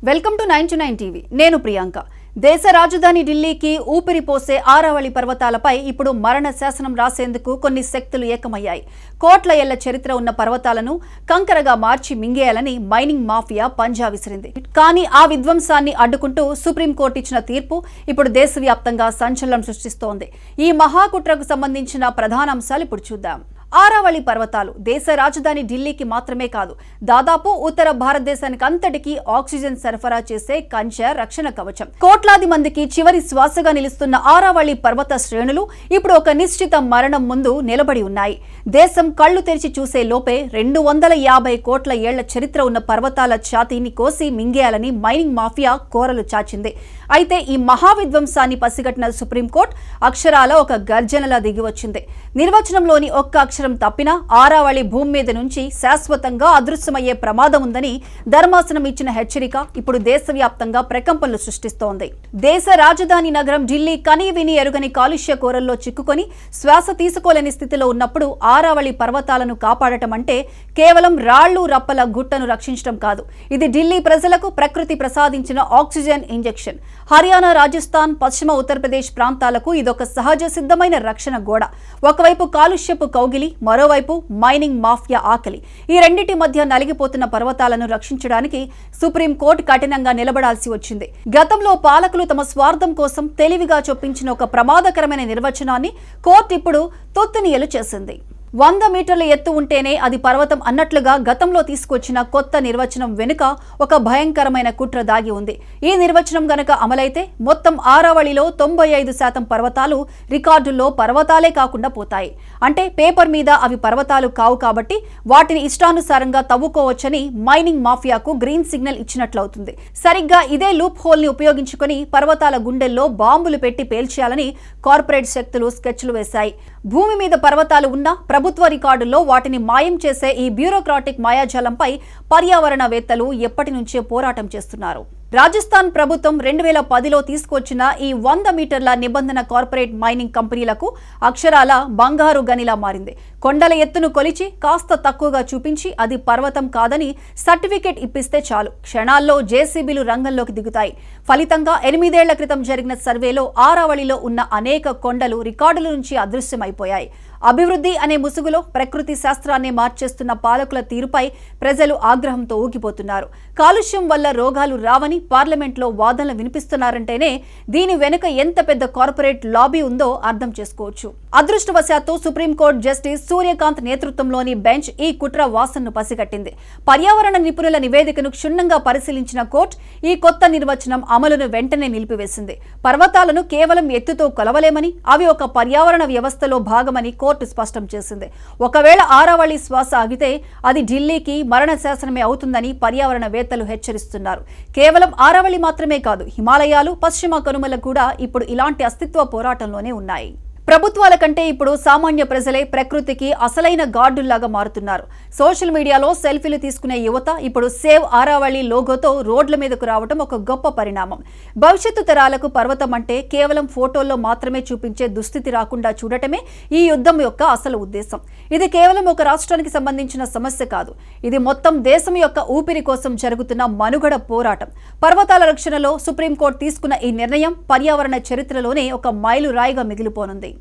Welcome to 9 TV. నేను ప్రియాంక. దేశ రాజధాని ఢిల్లీకి ఊపిరిపోసే ఆరావళి పర్వతాలపై ఇప్పుడు మరణ శాసనం రాసేందుకు కొన్ని శక్తులు ఏకమయ్యాయి. కోట్ల ఏళ్ల చరిత్ర ఉన్న పర్వతాలను కంకరగా మార్చి మింగేయాలని మైనింగ్ మాఫియా పంజా విసిరింది. కానీ ఆ విధ్వంసాన్ని అడ్డుకుంటూ సుప్రీంకోర్టు ఇచ్చిన తీర్పు ఇప్పుడు దేశవ్యాప్తంగా సంచలనం సృష్టిస్తోంది. ఈ మహాకుట్రకు సంబంధించిన ప్రధాన అంశాలు ఇప్పుడు చూద్దాం. ఆరావళి పర్వతాలు దేశ రాజధాని ఢిల్లీకి మాత్రమే కాదు, దాదాపు ఉత్తర భారతదేశానికి అంతటికీ ఆక్సిజన్ సరఫరా చేసే కంచె, రక్షణ కవచం. కోట్లాది మందికి చివరి శ్వాసగా నిలుస్తున్న ఆరావళి పర్వత శ్రేణులు ఇప్పుడు ఒక నిశ్చిత మరణం ముందు నిలబడి ఉన్నాయి. దేశం కళ్లు తెరిచి చూసే లోపే 250 కోట్ల ఏళ్ల చరిత్ర ఉన్న పర్వతాల ఛాతీని కోసి మింగేయాలని మైనింగ్ మాఫియా కోరలు చాచింది. అయితే ఈ మహావిధ్వంసాన్ని పసిగట్టిన సుప్రీంకోర్టు అక్షరాల ఒక గర్జనలా దిగివచ్చింది. నిర్వచనంలోని ఒక్క అక్షరం తప్పినా ఆరావళి భూమి మీద నుంచి శాశ్వతంగా అదృశ్యమయ్యే ప్రమాదం ఉందని ధర్మాసనం ఇచ్చిన హెచ్చరిక ఇప్పుడు దేశవ్యాప్తంగా ప్రకంపనలు సృష్టిస్తోంది. దేశ రాజధాని నగరం ఢిల్లీ కనీ విని ఎరుగని కాలుష్య కోరల్లో చిక్కుకొని శ్వాస తీసుకోలేని స్థితిలో ఉన్నప్పుడు ఆరావళి పర్వతాలను కాపాడటం అంటే కేవలం రాళ్లు రప్పల గుట్టను రక్షించడం కాదు. ఇది ఢిల్లీ ప్రజలకు ప్రకృతి ప్రసాదించిన ఆక్సిజన్ ఇంజెక్షన్. హర్యానా, రాజస్థాన్, పశ్చిమ ఉత్తరప్రదేశ్ ప్రాంతాలకు ఇదొక సహజ సిద్ధమైన రక్షణ గోడ. ఒకవైపు కాలుష్యపు కౌగిలి, మరోవైపు మైనింగ్ మాఫియా ఆకలి. ఈ రెండింటి మధ్య నలిగిపోతున్న పర్వతాలను రక్షించడానికి సుప్రీంకోర్టు కఠినంగా నిలబడాల్సి వచ్చింది. గతంలో పాలకులు తమ స్వార్థం కోసం తెలివిగా చొప్పించిన ఒక ప్రమాదకరమైన నిర్వచనాన్ని కోర్టు ఇప్పుడు తొత్తునియలు చేసింది. 100 మీటర్ల ఎత్తు ఉంటేనే అది పర్వతం అన్నట్లుగా గతంలో తీసుకొచ్చిన కొత్త నిర్వచనం వెనుక ఒక భయంకరమైన కుట్ర దాగి ఉంది. ఈ నిర్వచనం గనక అమలైతే మొత్తం ఆరావళిలో 95% పర్వతాలు రికార్డుల్లో పర్వతాలే కాకుండా పోతాయి. అంటే పేపర్ మీద అవి పర్వతాలు కావు కాబట్టి వాటిని ఇష్టానుసారంగా తవ్వుకోవచ్చని మైనింగ్ మాఫియాకు గ్రీన్ సిగ్నల్ ఇచ్చినట్లవుతుంది. సరిగ్గా ఇదే లూప్ హోల్ ని ఉపయోగించుకుని పర్వతాల గుండెల్లో బాంబులు పెట్టి పేల్చేయాలని కార్పొరేట్ శక్తులు స్కెచ్లు వేశాయి. భూమి మీద పర్వతాలు ఉన్నా ప్రభుత్వ రికార్డుల్లో వాటిని మాయం చేసే ఈ బ్యూరోక్రాటిక్ మాయాజాలంపై పర్యావరణవేత్తలు ఎప్పటి నుంచే పోరాటం చేస్తున్నారు. రాజస్థాన్ ప్రభుత్వం 2010లో తీసుకొచ్చిన ఈ 100 మీటర్ల నిబంధన కార్పొరేట్ మైనింగ్ కంపెనీలకు అక్షరాల బంగారు గనిలా మారింది. కొండల ఎత్తును కొలిచి కాస్త తక్కువగా చూపించి అది పర్వతం కాదని సర్టిఫికెట్ ఇప్పిస్తే చాలు, క్షణాల్లో జేసీబీలు రంగంలోకి దిగుతాయి. ఫలితంగా 8 ఏళ్ల క్రితం జరిగిన సర్వేలో ఆరావళిలో ఉన్న అనేక కొండలు రికార్డుల నుంచి అదృశ్యమైపోయాయి. అభివృద్ధి అనే ముసుగులో ప్రకృతి శాస్త్రాన్ని మార్చేస్తున్న పాలకుల తీరుపై ప్రజలు ఆగ్రహంతో ఊగిపోతున్నారు. కాలుష్యం వల్ల రోగాలు రావని పార్లమెంట్లో వాదనలు వినిపిస్తున్నారంటేనే దీని వెనుక ఎంత పెద్ద కార్పొరేట్ లాబీ ఉందో అర్థం చేసుకోవచ్చు. అదృష్టవశాత్తు సుప్రీంకోర్టు జస్టిస్ సూర్యకాంత్ నేతృత్వంలోని బెంచ్ ఈ కుట్ర వాసనను పసిగట్టింది. పర్యావరణ నిపుణుల నివేదికను క్షుణ్ణంగా పరిశీలించిన కోర్టు ఈ కొత్త నిర్వచనం అమలును వెంటనే నిలిపివేసింది. పర్వతాలను కేవలం ఎత్తుతో కొలవలేమని, అవి ఒక పర్యావరణ వ్యవస్థలో భాగమని కోర్టు స్పష్టం చేసింది. ఒకవేళ ఆరావళి శ్వాస ఆగితే అది ఢిల్లీకి మరణ శాసనమే అవుతుందని పర్యావరణవేత్తలు హెచ్చరిస్తున్నారు. కేవలం ఆరావళి మాత్రమే కాదు, హిమాలయాలు, పశ్చిమ కనుమలు కూడా ఇప్పుడు ఇలాంటి అస్తిత్వ పోరాటంలోనే ఉన్నాయి. ప్రభుత్వాల కంటే ఇప్పుడు సామాన్య ప్రజలే ప్రకృతికి అసలైన గార్డుల్లాగా మారుతున్నారు. సోషల్ మీడియాలో సెల్ఫీలు తీసుకునే యువత ఇప్పుడు సేవ్ ఆరావళి లోగోతో రోడ్ల మీదకు రావడం ఒక గొప్ప పరిణామం. భవిష్యత్తు తరాలకు పర్వతం అంటే కేవలం ఫోటోల్లో మాత్రమే చూపించే దుస్థితి రాకుండా చూడటమే ఈ యుద్ధం యొక్క అసలు ఉద్దేశం. ఇది కేవలం ఒక రాష్ట్రానికి సంబంధించిన సమస్య కాదు, ఇది మొత్తం దేశం యొక్క ఊపిరి కోసం జరుగుతున్న మనుగడ పోరాటం. పర్వతాల రక్షణలో సుప్రీంకోర్టు తీసుకున్న ఈ నిర్ణయం పర్యావరణ చరిత్రలోనే ఒక మైలురాయిగా మిగిలిపోనుంది.